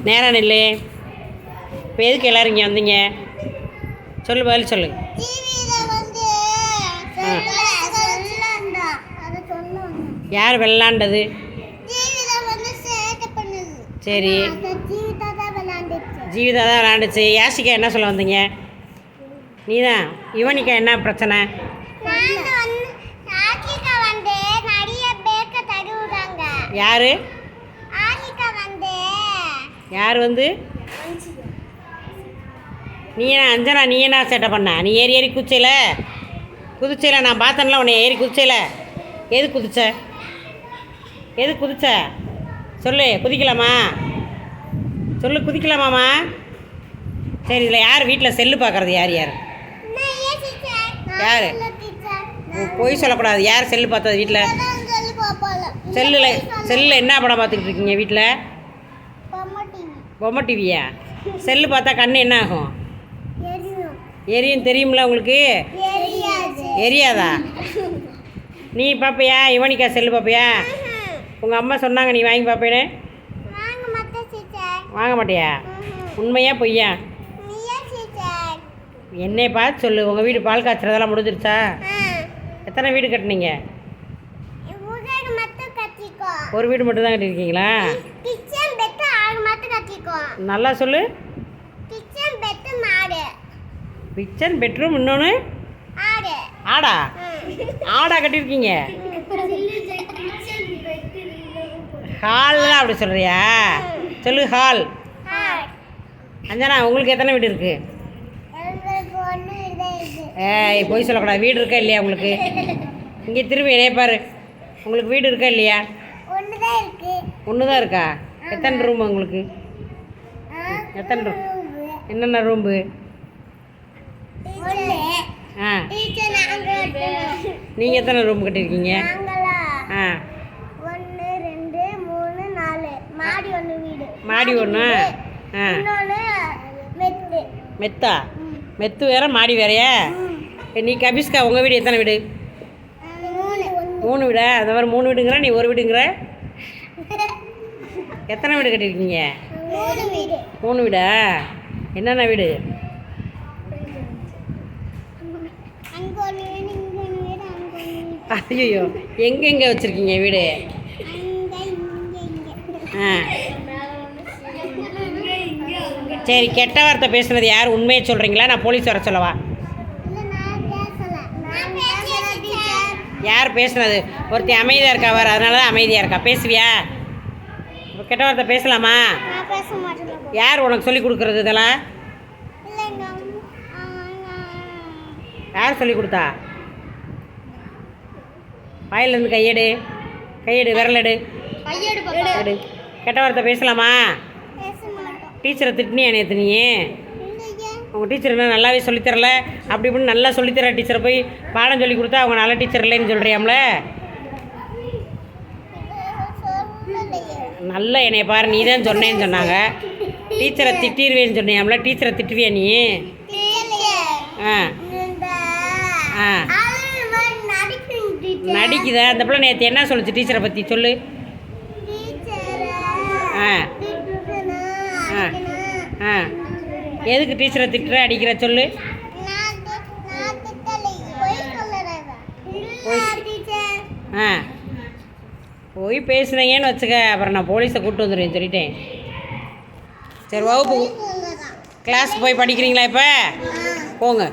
நேரம் இல்லை. இப்போ எதுக்கு எல்லோரும் இங்கே வந்தீங்க? சொல்லு, பதில் சொல்லு. யார் விளாண்டது? சரி, ஜீவிதா தான் விளாண்டுச்சு. யாசிகா என்ன சொல்ல வந்தீங்க? நீ தான். யுவனிகா என்ன பிரச்சனை? யாரு யார் வந்து? நீ என்ன அஞ்சனா, நீ என்ன சேட்டை பண்ண? நீ ஏறி ஏறி குதிச்சையில் நான் பார்த்தேன்ல உன்னை ஏறி குதிச்சையில். எது குதிச்ச சொல்லு. குதிக்கலாமா? சொல்லு, குதிக்கலாமாம்மா? சரி, இதில் யார் வீட்டில் செல்லு பார்க்குறது? யார் யார் பொய் சொல்லக்கூடாது. யார் செல்லு பார்த்தது வீட்டில்? செல்லில் என்ன படம் பார்த்துக்கிட்டு இருக்கீங்க வீட்டில்? பொம்மை டிவியா? செல்லு பார்த்தா கண்ணு என்ன ஆகும்? எரியும். தெரியுமில்ல உங்களுக்கு? எரியாதா? நீ பார்ப்பியா? யுவனிகா செல்லு பார்ப்பியா? உங்கள் அம்மா சொன்னாங்க நீ வாங்கி பார்ப்பேன்னு. வாங்க மாட்டியா? உண்மையா பொய்யா? என்னை பார்த்து சொல்லு. உங்கள் வீடு பால் காய்ச்சறதெல்லாம் முடிஞ்சிருச்சா? எத்தனை வீடு கட்டினீங்க? ஒரு வீடு மட்டும் தான் கட்டியிருக்கீங்களா? நல்லா சொல்லு. கிச்சன் பெட்ரூம், இன்னொன்று ஆடா? ஆடா கட்டியிருக்கீங்க? ஹால்லாம் அப்படி சொல்கிறியா? சொல்லு, ஹால். அஞ்சனா, உங்களுக்கு எத்தனை வீடு இருக்குது? ஏய், போய் சொல்லக்கூடாது. வீடு இருக்கா இல்லையா உங்களுக்கு? இங்கே திரும்பி இணைப்பார். உங்களுக்கு வீடு இருக்கா இல்லையா? ஒன்று தான் இருக்கா? எத்தனை ரூம் உங்களுக்கு? எத்தனை ரூம்? என்னென்ன ரூம்பு? நீங்கள் எத்தனை ரூம் கட்டியிருக்கீங்க? மாடி ஒன்று. மெத்தா? மெத்து வேற, மாடி வேறையா? நீ கபிஸ்கா, உங்கள் வீடு எத்தனை வீடு? 3 வீடா? அந்த மாதிரி 3 வீடுங்கிற, நீ ஒரு வீடுங்கிற. எத்தனை வீடு கட்டியிருக்கீங்க? 3 வீடா? என்னென்ன வீடு? ஐயோ, எங்கெங்கே வச்சுருக்கீங்க வீடு? சரி, கெட்ட வார்த்தை பேசுனது யார்? உண்மையை சொல்கிறீங்களா? நான் போலீஸ் வர சொல்லவா? யார் பேசுனது? ஒருத்தி அமைதியாக இருக்கா வர, அதனால தான் அமைதியாக இருக்கா. பேசுவியா? கெட்ட வார்த்தை பேசலாமா? யார் உனக்கு சொல்லி கொடுக்குறது இதெல்லாம்? யார் சொல்லி கொடுத்தா? வாயிலேருந்து கையெடு, விரலெடு. கெட்ட வார்த்தை பேசலாமா? டீச்சரை திட்டினியா நேற்று நீ? உங்கள் டீச்சர் என்ன நல்லாவே சொல்லித்தரல? அப்படி இப்படின்னு நல்லா சொல்லித்தர டீச்சரை போய் பாடம் சொல்லி கொடுத்தா அவங்க நல்ல டீச்சர் இல்லைன்னு சொல்கிறியாம்ல? நல்லா என்னைய பாரு, நீ தான் சொன்னேன்னு சொன்னாங்க. டீச்சரை திட்டிடுவேன்னு சொன்னியாம்ல? டீச்சரை திட்டுவியா நீ? நடிக்குதா அந்த பிள்ளை? நேற்று என்ன சொல்லுச்சு டீச்சரை பற்றி? சொல்லு. எதுக்கு டீச்சரை திட்டுற, அடிக்கிற? சொல்லு. போய் பேசுனீங்கன்னு வச்சுக்க, அப்புறம் நான் போலீஸை கூப்பிட்டு வந்துடுவேன் சொல்லிட்டேன். சரி, வகுப்பு கிளாஸ் போய் படிக்கிறீங்களா? இப்போ போங்க.